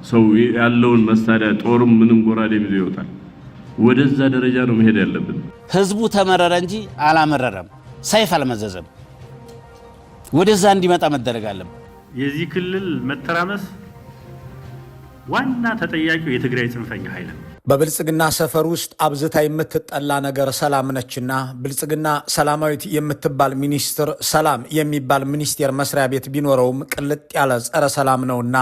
ሰው ያለውን መሳሪያ ጦርም ምንም ጎራዴ ይዞ ይወጣል። ወደዛ ደረጃ ነው መሄድ ያለብን። ህዝቡ ተመረረ እንጂ አላመረረም፣ ሰይፍ አልመዘዘም። ወደዛ እንዲመጣ መደረግ አለበት። የዚህ ክልል መተራመስ ዋና ተጠያቂው የትግራይ ጽንፈኛ ኃይል ነው። በብልጽግና ሰፈር ውስጥ አብዝታ የምትጠላ ነገር ሰላም ነችና ብልጽግና ሰላማዊት የምትባል ሚኒስትር ሰላም የሚባል ሚኒስቴር መስሪያ ቤት ቢኖረውም ቅልጥ ያለ ጸረ ሰላም ነውና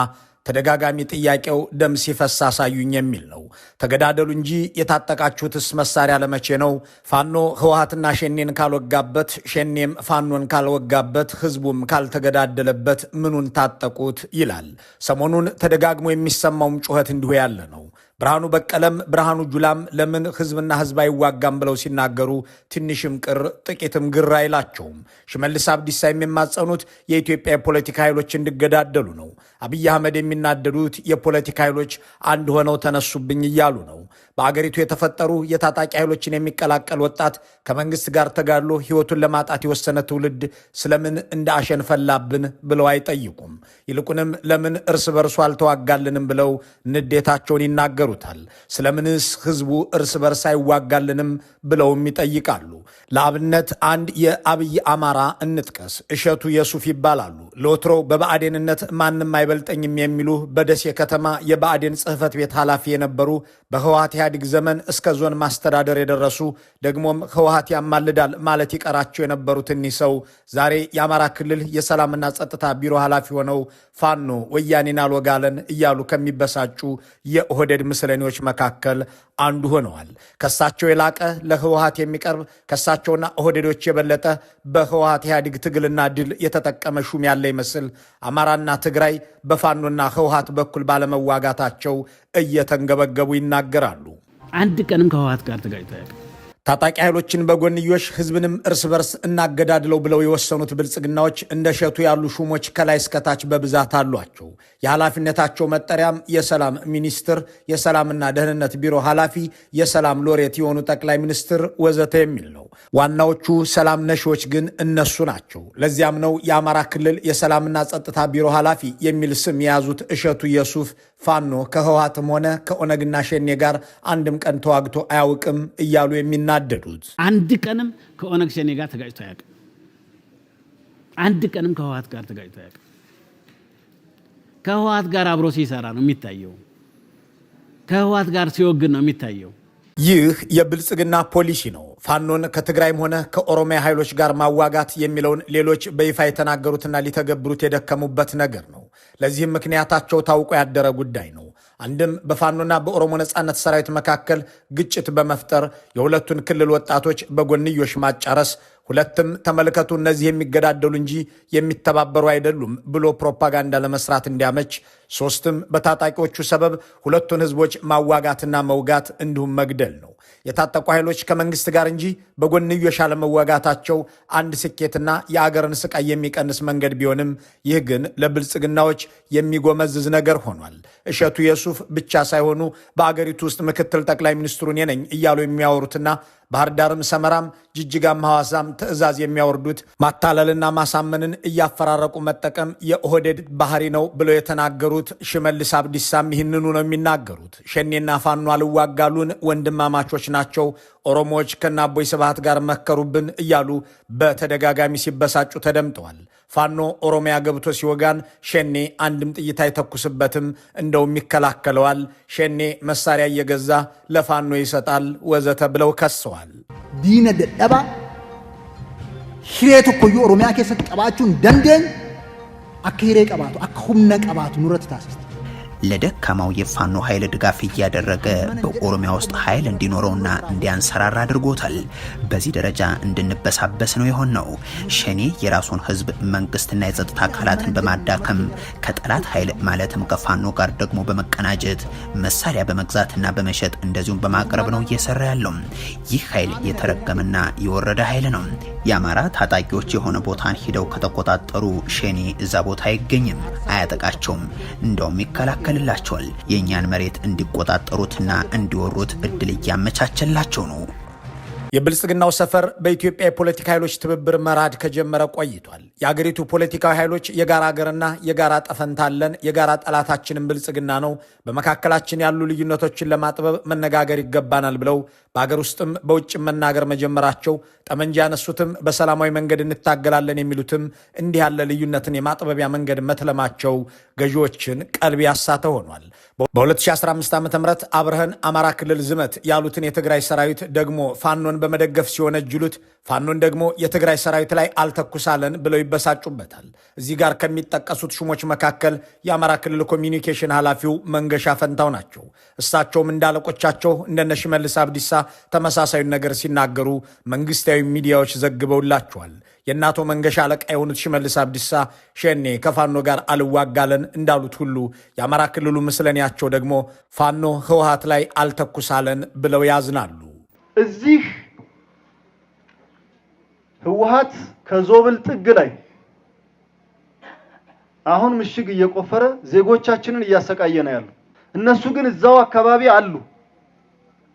ተደጋጋሚ ጥያቄው ደም ሲፈስ አሳዩኝ የሚል ነው። ተገዳደሉ እንጂ የታጠቃችሁትስ መሳሪያ ለመቼ ነው? ፋኖ ህወሓትና ሸኔን ካልወጋበት፣ ሸኔም ፋኖን ካልወጋበት፣ ህዝቡም ካልተገዳደለበት ምኑን ታጠቁት ይላል። ሰሞኑን ተደጋግሞ የሚሰማውም ጩኸት እንዲሁ ያለ ነው። ብርሃኑ በቀለም ብርሃኑ ጁላም ለምን ህዝብና ህዝብ አይዋጋም ብለው ሲናገሩ ትንሽም ቅር ጥቂትም ግር አይላቸውም። ሽመልስ አብዲሳ የሚማጸኑት የኢትዮጵያ የፖለቲካ ኃይሎች እንዲገዳደሉ ነው። አብይ አህመድ የሚናደዱት የፖለቲካ ኃይሎች አንድ ሆነው ተነሱብኝ እያሉ ነው። በአገሪቱ የተፈጠሩ የታጣቂ ኃይሎችን የሚቀላቀል ወጣት ከመንግስት ጋር ተጋድሎ ህይወቱን ለማጣት የወሰነ ትውልድ ስለምን እንደ አሸን ፈላብን ብለው አይጠይቁም። ይልቁንም ለምን እርስ በርሱ አልተዋጋልንም ብለው ንዴታቸውን ይናገሩታል። ስለምንስ ህዝቡ እርስ በርስ አይዋጋልንም ብለውም ይጠይቃሉ። ለአብነት አንድ የአብይ አማራ እንጥቀስ። እሸቱ የሱፍ ይባላሉ። ለወትሮው በብአዴንነት ማንም አይበልጠኝም የሚሉ በደሴ ከተማ የብአዴን ጽህፈት ቤት ኃላፊ የነበሩ በህወሓት ኢህአዴግ ዘመን እስከ ዞን ማስተዳደር የደረሱ ደግሞም ህወሓት ያማልዳል ማለት ይቀራቸው የነበሩት እኒህ ሰው ዛሬ የአማራ ክልል የሰላምና ጸጥታ ቢሮ ኃላፊ ሆነው ፋኖ ወያኔን አልወጋለን እያሉ ከሚበሳጩ የኦህዴድ ምስለኔዎች መካከል አንዱ ሆነዋል። ከሳቸው የላቀ ለህወሓት የሚቀርብ ከሳቸውና ኦህዴዶች የበለጠ በህወሓት ኢህአዴግ ትግልና ድል የተጠቀመ ሹም ያለ ይመስል አማራና ትግራይ በፋኖና ህወሓት በኩል ባለመዋጋታቸው እየተንገበገቡ ይናገራሉ። አንድ ቀንም ከህወሓት ጋር ተጋጭቶ አያውቅም። ታጣቂ ኃይሎችን በጎንዮሽ ህዝብንም እርስ በርስ እናገዳድለው ብለው የወሰኑት ብልጽግናዎች እንደ እሸቱ ያሉ ሹሞች ከላይ እስከታች በብዛት አሏቸው። የኃላፊነታቸው መጠሪያም የሰላም ሚኒስትር፣ የሰላምና ደህንነት ቢሮ ኃላፊ፣ የሰላም ሎሬት የሆኑ ጠቅላይ ሚኒስትር ወዘተ የሚል ነው። ዋናዎቹ ሰላም ነሺዎች ግን እነሱ ናቸው። ለዚያም ነው የአማራ ክልል የሰላምና ጸጥታ ቢሮ ኃላፊ የሚል ስም የያዙት እሸቱ የሱፍ ፋኖ ከህወሓትም ሆነ ከኦነግና ሸኔ ጋር አንድም ቀን ተዋግቶ አያውቅም እያሉ የሚናደዱት። አንድ ቀንም ከኦነግ ሸኔ ጋር ተጋጭቶ አያውቅም። አንድ ቀንም ከህወሓት ጋር ተጋጭቶ አያውቅም። ከህወሓት ጋር አብሮ ሲሰራ ነው የሚታየው። ከህወሓት ጋር ሲወግን ነው የሚታየው። ይህ የብልጽግና ፖሊሲ ነው። ፋኖን ከትግራይም ሆነ ከኦሮሚያ ኃይሎች ጋር ማዋጋት የሚለውን ሌሎች በይፋ የተናገሩትና ሊተገብሩት የደከሙበት ነገር ነው። ለዚህም ምክንያታቸው ታውቆ ያደረ ጉዳይ ነው። አንድም በፋኖና በኦሮሞ ነጻነት ሰራዊት መካከል ግጭት በመፍጠር የሁለቱን ክልል ወጣቶች በጎንዮሽ ማጫረስ፣ ሁለትም ተመልከቱ እነዚህ የሚገዳደሉ እንጂ የሚተባበሩ አይደሉም ብሎ ፕሮፓጋንዳ ለመስራት እንዲያመች፣ ሶስትም በታጣቂዎቹ ሰበብ ሁለቱን ህዝቦች ማዋጋትና መውጋት እንዲሁም መግደል ነው። የታጠቁ ኃይሎች ከመንግስት ጋር እንጂ በጎንዮሽ አለመዋጋታቸው አንድ ስኬትና የአገርን ስቃይ የሚቀንስ መንገድ ቢሆንም ይህ ግን ለብልጽግናዎች የሚጎመዝዝ ነገር ሆኗል። እሸቱ የሱፍ ብቻ ሳይሆኑ በአገሪቱ ውስጥ ምክትል ጠቅላይ ሚኒስትሩ እኔ ነኝ እያሉ የሚያወሩትና ባህር ዳርም ሰመራም ጅጅጋም ሐዋሳም ትዕዛዝ የሚያወርዱት ማታለልና ማሳመንን እያፈራረቁ መጠቀም የኦህዴድ ባህሪ ነው ብለው የተናገሩት ሽመልስ አብዲሳም ይህንኑ ነው የሚናገሩት። ሸኔና ፋኖ አልዋጋሉን፣ ወንድማማቾች ናቸው፣ ኦሮሞዎች ከናቦይ ስብሃት ጋር መከሩብን እያሉ በተደጋጋሚ ሲበሳጩ ተደምጠዋል። ፋኖ ኦሮሚያ ገብቶ ሲወጋን ሸኔ አንድም ጥይት አይተኩስበትም፣ እንደውም ይከላከለዋል። ሸኔ መሳሪያ እየገዛ ለፋኖ ይሰጣል ወዘተ ብለው ከሰዋል። ዲነ ደደባ ሂሬት እኮ ኦሮሚያ ከሰጥ ቀባቹን ደንደን አከይሬ ቀባቱ አከሁምነ ቀባቱ ኑረት ታስስት ለደካማው የፋኖ ኃይል ድጋፍ እያደረገ በኦሮሚያ ውስጥ ኃይል እንዲኖረውና እንዲያንሰራራ አድርጎታል። በዚህ ደረጃ እንድንበሳበስ ነው የሆነው። ሸኔ የራሱን ህዝብ መንግስትና የጸጥታ አካላትን በማዳከም ከጠላት ኃይል ማለትም ከፋኖ ጋር ደግሞ በመቀናጀት መሳሪያ በመግዛትና በመሸጥ እንደዚሁም በማቅረብ ነው እየሰራ ያለው። ይህ ኃይል የተረገመና የወረደ ኃይል ነው። የአማራ ታጣቂዎች የሆነ ቦታን ሂደው ከተቆጣጠሩ ሸኔ እዛ ቦታ አይገኝም፣ አያጠቃቸውም፣ እንደውም የብልጽግናው ሰፈር በኢትዮጵያ የፖለቲካ ኃይሎች ትብብር መራድ ከጀመረ ቆይቷል። የአገሪቱ ፖለቲካዊ ኃይሎች የጋራ ሀገርና የጋራ ጠፈንታ አለን፣ የጋራ ጠላታችንን ብልጽግና ነው፣ በመካከላችን ያሉ ልዩነቶችን ለማጥበብ መነጋገር ይገባናል ብለው በአገር ውስጥም በውጭም መናገር መጀመራቸው፣ ጠመንጃ ያነሱትም በሰላማዊ መንገድ እንታገላለን የሚሉትም እንዲህ ያለ ልዩነትን የማጥበቢያ መንገድ መትለማቸው ገዢዎችን ቀልብ ያሳተ ሆኗል። በ2015 ዓ.ም አብረህን አማራ ክልል ዝመት ያሉትን የትግራይ ሰራዊት ደግሞ ፋኖን በመደገፍ ሲወነጅሉት ፋኖን ደግሞ የትግራይ ሰራዊት ላይ አልተኩሳለን ብለው ይበሳጩበታል። እዚህ ጋር ከሚጠቀሱት ሹሞች መካከል የአማራ ክልል ኮሚኒኬሽን ኃላፊው መንገሻ ፈንታው ናቸው። እሳቸውም እንዳለቆቻቸው እንደነ ሽመልስ አብዲሳ ተመሳሳዩን ነገር ሲናገሩ መንግስታዊ ሚዲያዎች ዘግበውላቸዋል። የእናቶ መንገሻ አለቃ የሆኑት ሽመልስ አብዲሳ ሸኔ ከፋኖ ጋር አልዋጋለን እንዳሉት ሁሉ የአማራ ክልሉ ምስለኔያቸው ደግሞ ፋኖ ህወሓት ላይ አልተኩሳለን ብለው ያዝናሉ። እዚህ ህወሓት ከዞብል ጥግ ላይ አሁን ምሽግ እየቆፈረ ዜጎቻችንን እያሰቃየ ነው ያለው። እነሱ ግን እዛው አካባቢ አሉ።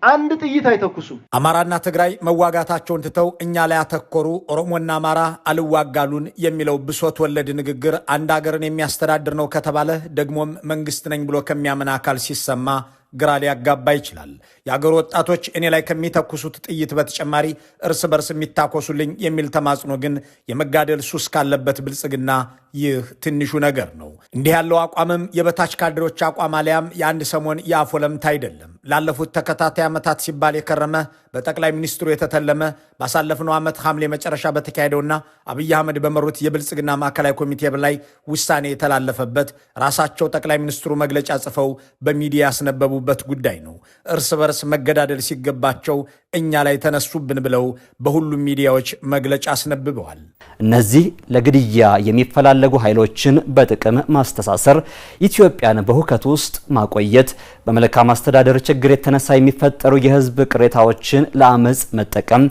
አንድ ጥይት አይተኩሱም። አማራና ትግራይ መዋጋታቸውን ትተው እኛ ላይ ያተኮሩ ኦሮሞና አማራ አልዋጋሉን የሚለው ብሶት ወለድ ንግግር አንድ ሀገርን የሚያስተዳድር ነው ከተባለ ደግሞም መንግስት ነኝ ብሎ ከሚያምን አካል ሲሰማ ግራ ሊያጋባ ይችላል። የአገሩ ወጣቶች እኔ ላይ ከሚተኩሱት ጥይት በተጨማሪ እርስ በርስ የሚታኮሱልኝ የሚል ተማጽኖ ግን የመጋደል ሱስ ካለበት ብልጽግና ይህ ትንሹ ነገር ነው። እንዲህ ያለው አቋምም የበታች ካድሬዎች አቋም አሊያም የአንድ ሰሞን የአፍ ወለምታ አይደለም። ላለፉት ተከታታይ ዓመታት ሲባል የከረመ በጠቅላይ ሚኒስትሩ የተተለመ ባሳለፍነው ዓመት ሐምሌ መጨረሻ በተካሄደውና አብይ አህመድ በመሩት የብልጽግና ማዕከላዊ ኮሚቴ ላይ ውሳኔ የተላለፈበት ራሳቸው ጠቅላይ ሚኒስትሩ መግለጫ ጽፈው በሚዲያ ያስነበቡበት ጉዳይ ነው። እርስ በርስ መገዳደል ሲገባቸው እኛ ላይ ተነሱብን ብለው በሁሉም ሚዲያዎች መግለጫ አስነብበዋል። እነዚህ ለግድያ የሚፈላለጉ ኃይሎችን በጥቅም ማስተሳሰር፣ ኢትዮጵያን በሁከት ውስጥ ማቆየት፣ በመልካም አስተዳደር ችግር የተነሳ የሚፈጠሩ የህዝብ ቅሬታዎችን ለአመጽ መጠቀም፣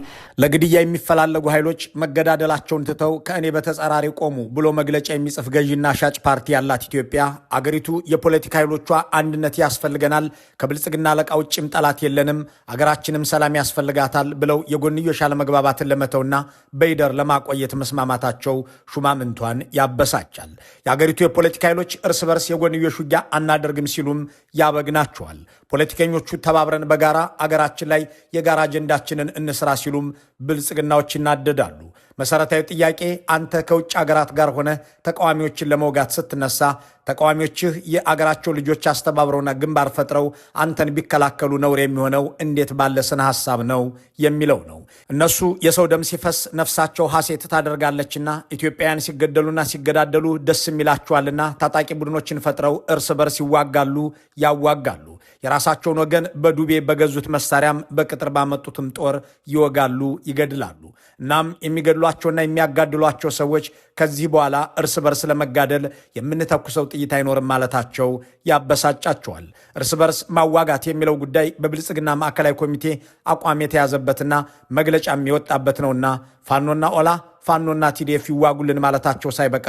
ለግድያ የሚፈላለጉ ኃይሎች መገዳደላቸውን ትተው ከእኔ በተጻራሪ ቆሙ ብሎ መግለጫ የሚጽፍ ገዢና ሻጭ ፓርቲ ያላት ኢትዮጵያ አገሪቱ የፖለቲካ ኃይሎቿ አንድነት ያስፈልገናል፣ ከብልጽግና አለቃ ውጭም ጠላት የለንም፣ አገራችንም ሰላም ያስፈልጋታል ብለው የጎንዮሽ አለመግባባትን ለመተውና በይደር ለማቆየት መስማማታቸው ሹማምንቷን ያበሳጫል። የአገሪቱ የፖለቲካ ኃይሎች እርስ በርስ የጎንዮሽ ውጊያ አናደርግም ሲሉም ያበግናቸዋል። ፖለቲከኞቹ ተባብረን በጋራ አገራችን ላይ የጋራ አጀንዳችንን እንስራ ሲሉም ብልጽግናዎች ይናደዳሉ። መሰረታዊ ጥያቄ አንተ ከውጭ አገራት ጋር ሆነ ተቃዋሚዎችን ለመውጋት ስትነሳ ተቃዋሚዎችህ የአገራቸው ልጆች አስተባብረውና ግንባር ፈጥረው አንተን ቢከላከሉ ነውር የሚሆነው እንዴት ባለ ስነ ሐሳብ ነው የሚለው ነው። እነሱ የሰው ደም ሲፈስ ነፍሳቸው ሐሴት ታደርጋለችና ኢትዮጵያውያን ሲገደሉና ሲገዳደሉ ደስ የሚላቸዋልና ታጣቂ ቡድኖችን ፈጥረው እርስ በርስ ይዋጋሉ፣ ያዋጋሉ። የራሳቸውን ወገን በዱቤ በገዙት መሳሪያም በቅጥር ባመጡትም ጦር ይወጋሉ፣ ይገድላሉ። እናም የሚገድሏቸውና የሚያጋድሏቸው ሰዎች ከዚህ በኋላ እርስ በርስ ለመጋደል የምንተኩሰው ጥይት አይኖርም ማለታቸው ያበሳጫቸዋል። እርስ በርስ ማዋጋት የሚለው ጉዳይ በብልጽግና ማዕከላዊ ኮሚቴ አቋም የተያዘበትና መግለጫም የወጣበት ነውና ፋኖና ኦላ ፋኖና ቲዲኤፍ ይዋጉልን ማለታቸው ሳይበቃ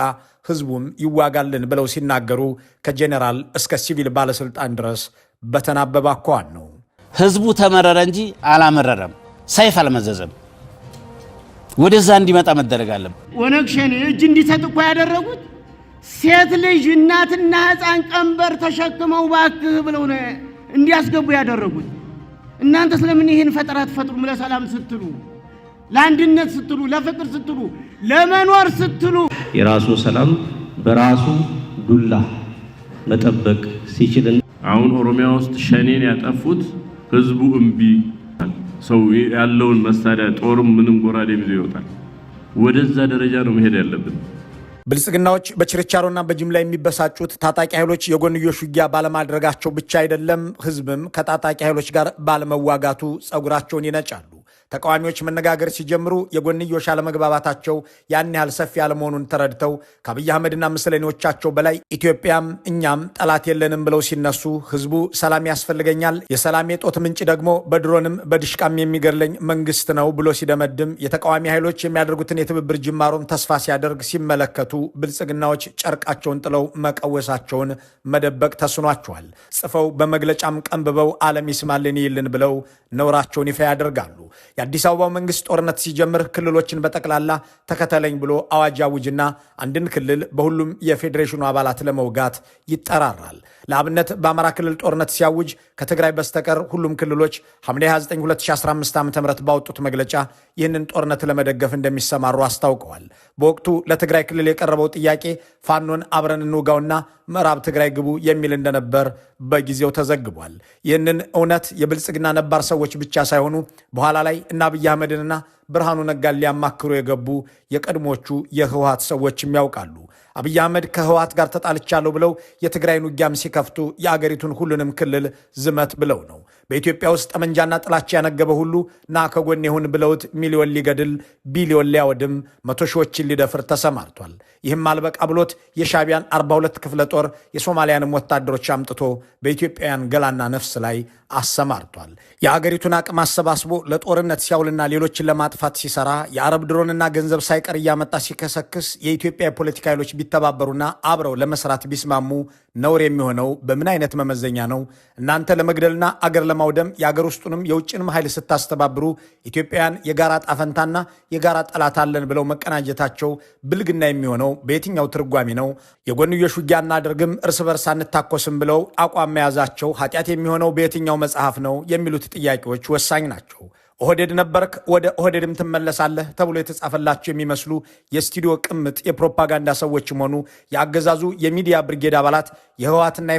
ህዝቡም ይዋጋልን ብለው ሲናገሩ ከጄኔራል እስከ ሲቪል ባለስልጣን ድረስ በተናበበ አኳኋን ነው። ህዝቡ ተመረረ እንጂ አላመረረም፣ ሰይፍ አልመዘዘም። ወደዛ እንዲመጣ መደረግ አለበት። ኦነግ ሸኔ እጅ እንዲሰጥ እኮ ያደረጉት ሴት ልጅ እናትና ህፃን ቀንበር ተሸክመው ባክህ ብለው ነው እንዲያስገቡ ያደረጉት። እናንተ ስለምን ይህን ፈጠራ ትፈጥሩም? ለሰላም ስትሉ፣ ለአንድነት ስትሉ፣ ለፍቅር ስትሉ፣ ለመኖር ስትሉ የራሱ ሰላም በራሱ ዱላ መጠበቅ ሲችል አሁን ኦሮሚያ ውስጥ ሸኔን ያጠፉት ህዝቡ እምቢ ሰው ያለውን መሳሪያ ጦርም ምንም ጎራዴ ይዞ ይወጣል። ወደዛ ደረጃ ነው መሄድ ያለብን። ብልጽግናዎች በችርቻሮና በጅምላ የሚበሳጩት ታጣቂ ኃይሎች የጎንዮሽ ውጊያ ባለማድረጋቸው ብቻ አይደለም፣ ህዝብም ከታጣቂ ኃይሎች ጋር ባለመዋጋቱ ጸጉራቸውን ይነጫሉ። ተቃዋሚዎች መነጋገር ሲጀምሩ የጎንዮሽ አለመግባባታቸው ያን ያህል ሰፊ ያለመሆኑን ተረድተው ከአብይ አህመድና ምስለኔዎቻቸው በላይ ኢትዮጵያም እኛም ጠላት የለንም ብለው ሲነሱ ህዝቡ ሰላም ያስፈልገኛል፣ የሰላም የጦት ምንጭ ደግሞ በድሮንም በድሽቃም የሚገድለኝ መንግስት ነው ብሎ ሲደመድም የተቃዋሚ ኃይሎች የሚያደርጉትን የትብብር ጅማሮም ተስፋ ሲያደርግ ሲመለከቱ ብልጽግናዎች ጨርቃቸውን ጥለው መቀወሳቸውን መደበቅ ተስኗቸዋል። ጽፈው በመግለጫም ቀንብበው ዓለም ይስማልን ይልን ብለው ነውራቸውን ይፋ ያደርጋሉ። የአዲስ አበባው መንግስት ጦርነት ሲጀምር ክልሎችን በጠቅላላ ተከተለኝ ብሎ አዋጅ አውጅና አንድን ክልል በሁሉም የፌዴሬሽኑ አባላት ለመውጋት ይጠራራል። ለአብነት በአማራ ክልል ጦርነት ሲያውጅ ከትግራይ በስተቀር ሁሉም ክልሎች ሐምሌ 29 2015 ዓ.ም ባወጡት መግለጫ ይህንን ጦርነት ለመደገፍ እንደሚሰማሩ አስታውቀዋል። በወቅቱ ለትግራይ ክልል የቀረበው ጥያቄ ፋኖን አብረን እንውጋውና ምዕራብ ትግራይ ግቡ የሚል እንደነበር በጊዜው ተዘግቧል። ይህንን እውነት የብልጽግና ነባር ሰዎች ብቻ ሳይሆኑ በኋላ ላይ እና አብይ አህመድንና ብርሃኑ ነጋን ሊያማክሩ የገቡ የቀድሞቹ የህወሓት ሰዎችም ያውቃሉ። አብይ አህመድ ከህወሓት ጋር ተጣልቻለሁ ብለው የትግራይን ውጊያም ሲከፍቱ የአገሪቱን ሁሉንም ክልል ዝመት ብለው ነው። በኢትዮጵያ ውስጥ ጠመንጃና ጥላቻ ያነገበ ሁሉ ና ከጎን ይሁን ብለውት ሚሊዮን ሊገድል ቢሊዮን ሊያወድም 100 ሺዎችን ሊደፍር ተሰማርቷል። ይህም አልበቃ ብሎት የሻቢያን 42 ክፍለ ጦር የሶማሊያንም ወታደሮች አምጥቶ በኢትዮጵያውያን ገላና ነፍስ ላይ አሰማርቷል። የአገሪቱን አቅም አሰባስቦ ለጦርነት ሲያውልና ሌሎችን ለማጥፋት ሲሰራ የአረብ ድሮንና ገንዘብ ሳይቀር እያመጣ ሲከሰክስ የኢትዮጵያ የፖለቲካ ኃይሎች ቢተባበሩና አብረው ለመስራት ቢስማሙ ነውር የሚሆነው በምን አይነት መመዘኛ ነው? እናንተ ለመግደልና አገር ለማውደም የአገር ውስጡንም የውጭንም ኃይል ስታስተባብሩ ኢትዮጵያውያን የጋራ ጣፈንታና የጋራ ጠላት አለን ብለው መቀናጀታቸው ብልግና የሚሆነው በየትኛው ትርጓሜ ነው? የጎንዮሽ ውጊያ እናደርግም እርስ በርስ አንታኮስም ብለው አቋም መያዛቸው ኃጢአት የሚሆነው በየትኛው መጽሐፍ ነው? የሚሉት ጥያቄዎች ወሳኝ ናቸው። ኦህዴድ ነበርክ ወደ ኦህዴድም ትመለሳለህ ተብሎ የተጻፈላቸው የሚመስሉ የስቱዲዮ ቅምጥ የፕሮፓጋንዳ ሰዎችም ሆኑ የአገዛዙ የሚዲያ ብርጌድ አባላት የህወሓትና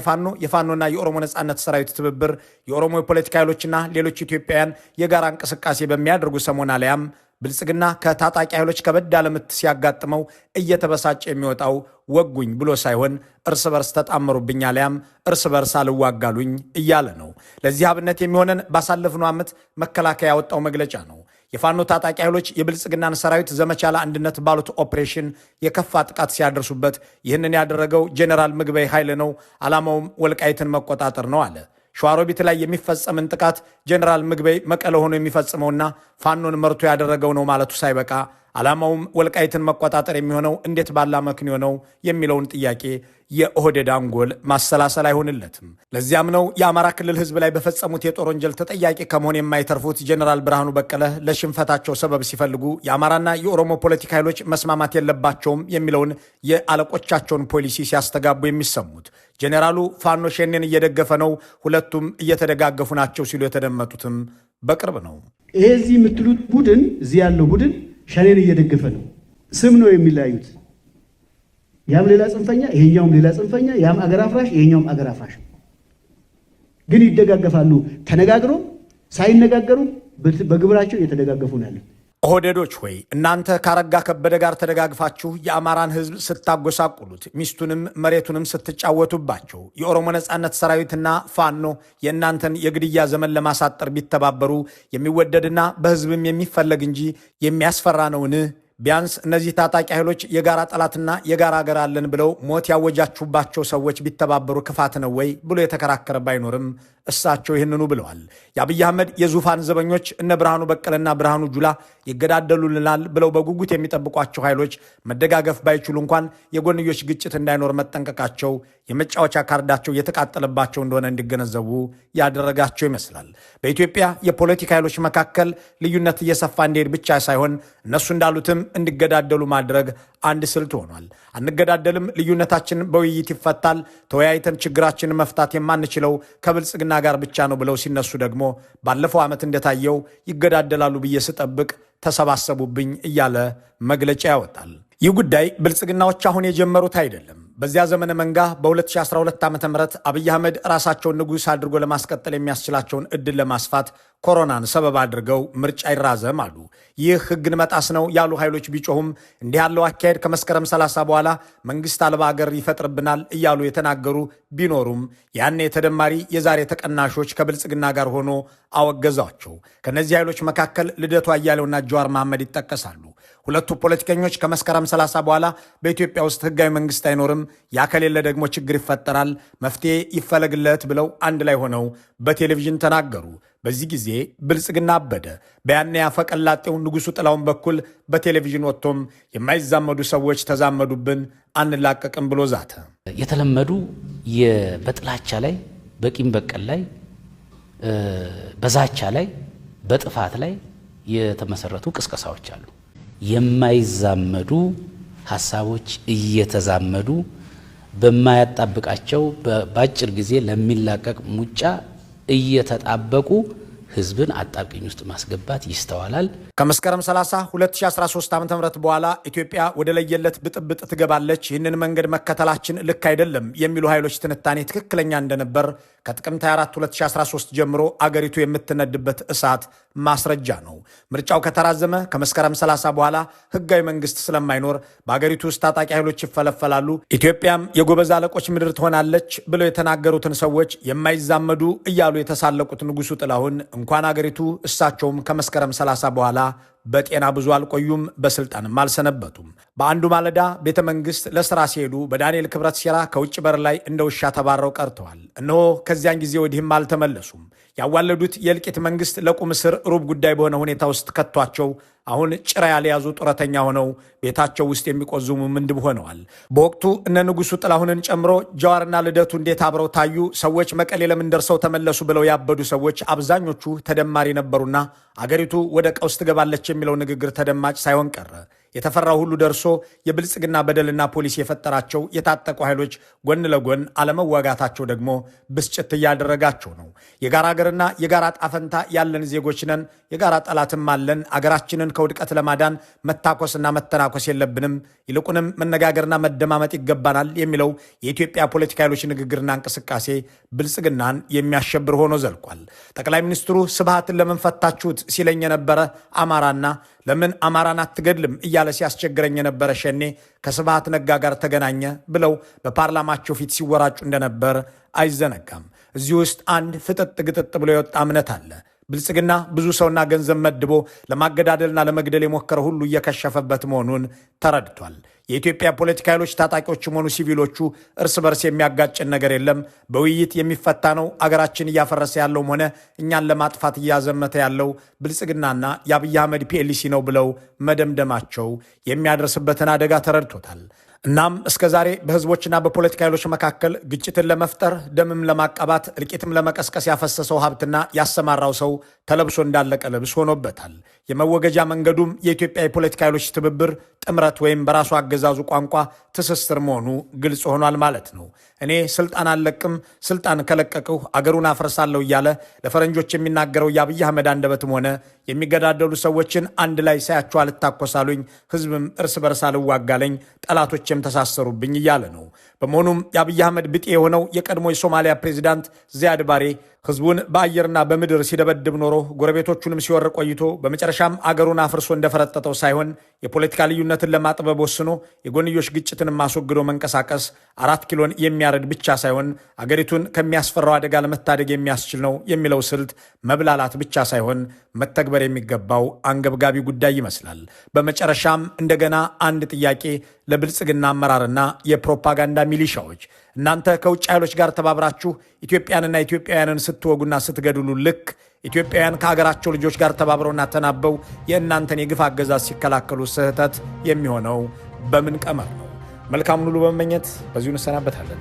የፋኖና የኦሮሞ ነጻነት ሰራዊት ትብብር የኦሮሞ የፖለቲካ ኃይሎችና ሌሎች ኢትዮጵያውያን የጋራ እንቅስቃሴ በሚያደርጉ ሰሞን አለያም ብልጽግና ከታጣቂ ኃይሎች ከበድ ያለ ምት ሲያጋጥመው እየተበሳጨ የሚወጣው ወጉኝ ብሎ ሳይሆን እርስ በርስ ተጣመሩብኝ አለያም እርስ በርስ አልዋጋሉኝ እያለ ነው። ለዚህ አብነት የሚሆነን ባሳለፍነው ዓመት መከላከያ ያወጣው መግለጫ ነው። የፋኖ ታጣቂ ኃይሎች የብልጽግናን ሰራዊት ዘመቻ ለአንድነት ባሉት ኦፕሬሽን የከፋ ጥቃት ሲያደርሱበት ይህንን ያደረገው ጄኔራል ምግበይ ኃይል ነው፣ ዓላማውም ወልቃይትን መቆጣጠር ነው አለ። ሸዋሮቢት ላይ የሚፈጸምን ጥቃት ጄኔራል ምግበይ መቀለ ሆኖ የሚፈጽመውና ፋኖን መርቶ ያደረገው ነው ማለቱ ሳይበቃ ዓላማውም ወልቃይትን መቆጣጠር የሚሆነው እንዴት ባላ መክንዮ ነው የሚለውን ጥያቄ የኦህዴድ አንጎል ማሰላሰል አይሆንለትም። ለዚያም ነው የአማራ ክልል ህዝብ ላይ በፈጸሙት የጦር ወንጀል ተጠያቂ ከመሆን የማይተርፉት ጄኔራል ብርሃኑ በቀለ ለሽንፈታቸው ሰበብ ሲፈልጉ የአማራና የኦሮሞ ፖለቲካ ኃይሎች መስማማት የለባቸውም የሚለውን የአለቆቻቸውን ፖሊሲ ሲያስተጋቡ የሚሰሙት። ጄኔራሉ ፋኖ ሸኔን እየደገፈ ነው፣ ሁለቱም እየተደጋገፉ ናቸው ሲሉ የተደመጡትም በቅርብ ነው። ይሄ እዚህ የምትሉት ቡድን እዚህ ያለው ቡድን ሸኔን እየደገፈ ነው። ስም ነው የሚለያዩት። ያም ሌላ ጽንፈኛ፣ ይሄኛውም ሌላ ጽንፈኛ፣ ያም አገር አፍራሽ፣ ይሄኛውም አገር አፍራሽ፣ ግን ይደጋገፋሉ። ተነጋግሮ ሳይነጋገሩ በግብራቸው እየተደጋገፉ ነው ያለው። ኦህዴዶች ሆይ እናንተ ካረጋ ከበደ ጋር ተደጋግፋችሁ የአማራን ህዝብ ስታጎሳቁሉት ሚስቱንም መሬቱንም ስትጫወቱባቸው የኦሮሞ ነጻነት ሰራዊትና ፋኖ የእናንተን የግድያ ዘመን ለማሳጠር ቢተባበሩ የሚወደድና በህዝብም የሚፈለግ እንጂ የሚያስፈራ ነውን? ቢያንስ እነዚህ ታጣቂ ኃይሎች የጋራ ጠላትና የጋራ ሀገር አለን ብለው ሞት ያወጃችሁባቸው ሰዎች ቢተባበሩ ክፋት ነው ወይ ብሎ የተከራከረ ባይኖርም እሳቸው ይህንኑ ብለዋል። የአብይ አህመድ የዙፋን ዘበኞች እነ ብርሃኑ በቀለና ብርሃኑ ጁላ ይገዳደሉልናል ብለው በጉጉት የሚጠብቋቸው ኃይሎች መደጋገፍ ባይችሉ እንኳን የጎንዮሽ ግጭት እንዳይኖር መጠንቀቃቸው የመጫወቻ ካርዳቸው የተቃጠለባቸው እንደሆነ እንዲገነዘቡ ያደረጋቸው ይመስላል። በኢትዮጵያ የፖለቲካ ኃይሎች መካከል ልዩነት እየሰፋ እንዲሄድ ብቻ ሳይሆን እነሱ እንዳሉትም እንዲገዳደሉ ማድረግ አንድ ስልት ሆኗል። አንገዳደልም፣ ልዩነታችን በውይይት ይፈታል፣ ተወያይተን ችግራችንን መፍታት የማንችለው ከብልጽግና ጋር ብቻ ነው ብለው ሲነሱ ደግሞ ባለፈው ዓመት እንደታየው ይገዳደላሉ ብዬ ስጠብቅ ተሰባሰቡብኝ እያለ መግለጫ ያወጣል። ይህ ጉዳይ ብልጽግናዎች አሁን የጀመሩት አይደለም። በዚያ ዘመነ መንጋ በ2012 ዓ.ም አብይ አህመድ ራሳቸውን ንጉሥ አድርጎ ለማስቀጠል የሚያስችላቸውን ዕድል ለማስፋት ኮሮናን ሰበብ አድርገው ምርጫ ይራዘም አሉ። ይህ ሕግን መጣስ ነው ያሉ ኃይሎች ቢጮሁም እንዲህ ያለው አካሄድ ከመስከረም 30 በኋላ መንግስት አልባ አገር ይፈጥርብናል እያሉ የተናገሩ ቢኖሩም ያኔ ተደማሪ የዛሬ ተቀናሾች ከብልጽግና ጋር ሆኖ አወገዛቸው። ከነዚህ ኃይሎች መካከል ልደቱ አያሌውና ጀዋር መሐመድ ይጠቀሳሉ። ሁለቱ ፖለቲከኞች ከመስከረም 30 በኋላ በኢትዮጵያ ውስጥ ህጋዊ መንግስት አይኖርም፣ ያ ከሌለ ደግሞ ችግር ይፈጠራል፣ መፍትሄ ይፈለግለት ብለው አንድ ላይ ሆነው በቴሌቪዥን ተናገሩ። በዚህ ጊዜ ብልጽግና አበደ። በያኔ ያፈቀላጤው ንጉሱ ጥላውን በኩል በቴሌቪዥን ወጥቶም የማይዛመዱ ሰዎች ተዛመዱብን አንላቀቅም ብሎ ዛተ። የተለመዱ በጥላቻ ላይ፣ በቂም በቀል ላይ፣ በዛቻ ላይ፣ በጥፋት ላይ የተመሰረቱ ቅስቀሳዎች አሉ። የማይዛመዱ ሐሳቦች እየተዛመዱ በማያጣብቃቸው በአጭር ጊዜ ለሚላቀቅ ሙጫ እየተጣበቁ ህዝብን አጣብቂኝ ውስጥ ማስገባት ይስተዋላል። ከመስከረም 30 2013 ዓ.ም በኋላ ኢትዮጵያ ወደ ለየለት ብጥብጥ ትገባለች፣ ይህንን መንገድ መከተላችን ልክ አይደለም የሚሉ ኃይሎች ትንታኔ ትክክለኛ እንደነበር ከጥቅምት 24 2013 ጀምሮ አገሪቱ የምትነድበት እሳት ማስረጃ ነው። ምርጫው ከተራዘመ ከመስከረም 30 በኋላ ህጋዊ መንግስት ስለማይኖር በአገሪቱ ውስጥ ታጣቂ ኃይሎች ይፈለፈላሉ፣ ኢትዮጵያም የጎበዝ አለቆች ምድር ትሆናለች ብለው የተናገሩትን ሰዎች የማይዛመዱ እያሉ የተሳለቁት ንጉሱ ጥላሁን እንኳን አገሪቱ እሳቸውም ከመስከረም 30 በኋላ በጤና ብዙ አልቆዩም፣ በስልጣንም አልሰነበቱም። በአንዱ ማለዳ ቤተ መንግስት ለስራ ሲሄዱ በዳንኤል ክብረት ሴራ ከውጭ በር ላይ እንደ ውሻ ተባረው ቀርተዋል። እነሆ ከዚያን ጊዜ ወዲህም አልተመለሱም። ያዋለዱት የእልቂት መንግስት ለቁም እስር ሩብ ጉዳይ በሆነ ሁኔታ ውስጥ ከቷቸው አሁን ጭራ ያልያዙ ጡረተኛ ሆነው ቤታቸው ውስጥ የሚቆዝሙ ምንድብ ሆነዋል። በወቅቱ እነ ንጉሱ ጥላሁንን ጨምሮ ጀዋርና ልደቱ እንዴት አብረው ታዩ፣ ሰዎች መቀሌ ለምን ደርሰው ተመለሱ ብለው ያበዱ ሰዎች አብዛኞቹ ተደማሪ ነበሩና አገሪቱ ወደ ቀውስ ትገባለች የሚለው ንግግር ተደማጭ ሳይሆን ቀረ። የተፈራው ሁሉ ደርሶ የብልጽግና በደልና ፖሊስ የፈጠራቸው የታጠቁ ኃይሎች ጎን ለጎን አለመዋጋታቸው ደግሞ ብስጭት እያደረጋቸው ነው። የጋራ ሀገርና የጋራ ጣፈንታ ያለን ዜጎች ነን፣ የጋራ ጠላትም አለን። አገራችንን ከውድቀት ለማዳን መታኮስና መተናኮስ የለብንም፣ ይልቁንም መነጋገርና መደማመጥ ይገባናል የሚለው የኢትዮጵያ ፖለቲካ ኃይሎች ንግግርና እንቅስቃሴ ብልጽግናን የሚያሸብር ሆኖ ዘልቋል። ጠቅላይ ሚኒስትሩ ስብሃትን ለምን ፈታችሁት ሲለኝ የነበረ አማራና ለምን አማራን አትገድልም እያለ ሲያስቸግረኝ የነበረ ሸኔ ከስብሃት ነጋ ጋር ተገናኘ ብለው በፓርላማቸው ፊት ሲወራጩ እንደነበር አይዘነጋም። እዚህ ውስጥ አንድ ፍጥጥ ግጥጥ ብሎ የወጣ እምነት አለ። ብልጽግና ብዙ ሰውና ገንዘብ መድቦ ለማገዳደልና ለመግደል የሞከረ ሁሉ እየከሸፈበት መሆኑን ተረድቷል። የኢትዮጵያ ፖለቲካ ኃይሎች ታጣቂዎችም ሆኑ ሲቪሎቹ እርስ በርስ የሚያጋጭን ነገር የለም፣ በውይይት የሚፈታ ነው። አገራችን እያፈረሰ ያለውም ሆነ እኛን ለማጥፋት እያዘመተ ያለው ብልጽግናና የአብይ አህመድ ፒኤልሲ ነው ብለው መደምደማቸው የሚያደርስበትን አደጋ ተረድቶታል። እናም እስከ ዛሬ በህዝቦችና በፖለቲካ ኃይሎች መካከል ግጭትን ለመፍጠር ደምም ለማቀባት እልቂትም ለመቀስቀስ ያፈሰሰው ሀብትና ያሰማራው ሰው ተለብሶ እንዳለቀ ልብስ ሆኖበታል። የመወገጃ መንገዱም የኢትዮጵያ የፖለቲካ ኃይሎች ትብብር፣ ጥምረት ወይም በራሱ አገዛዙ ቋንቋ ትስስር መሆኑ ግልጽ ሆኗል ማለት ነው። እኔ ስልጣን አልለቅም፣ ስልጣን ከለቀቅሁ አገሩን አፍርሳለሁ እያለ ለፈረንጆች የሚናገረው የአብይ አህመድ አንደበትም ሆነ የሚገዳደሉ ሰዎችን አንድ ላይ ሳያቸው አልታኮሳሉኝ፣ ህዝብም እርስ በርስ አልዋጋለኝ፣ ጠላቶችም ተሳሰሩብኝ እያለ ነው። በመሆኑም የአብይ አህመድ ብጤ የሆነው የቀድሞ የሶማሊያ ፕሬዚዳንት ዚያድ ባሬ ህዝቡን በአየርና በምድር ሲደበድብ ኖሮ ጎረቤቶቹንም ሲወር ቆይቶ በመጨረሻም አገሩን አፍርሶ እንደፈረጠጠው ሳይሆን የፖለቲካ ልዩነትን ለማጥበብ ወስኖ የጎንዮሽ ግጭትን ማስወግዶ መንቀሳቀስ 4 ኪሎን የሚያረድ ብቻ ሳይሆን አገሪቱን ከሚያስፈራው አደጋ ለመታደግ የሚያስችል ነው የሚለው ስልት መብላላት ብቻ ሳይሆን መተግበር የሚገባው አንገብጋቢ ጉዳይ ይመስላል። በመጨረሻም እንደገና አንድ ጥያቄ ለብልጽግና አመራርና የፕሮፓጋንዳ ሚሊሻዎች፣ እናንተ ከውጭ ኃይሎች ጋር ተባብራችሁ ኢትዮጵያንና ኢትዮጵያውያንን ስትወጉና ስትገድሉ ልክ ኢትዮጵያውያን ከሀገራቸው ልጆች ጋር ተባብረውና ተናበው የእናንተን የግፍ አገዛዝ ሲከላከሉ ስህተት የሚሆነው በምን ቀመር ነው? መልካሙን ሁሉ በመመኘት በዚሁ እንሰናበታለን።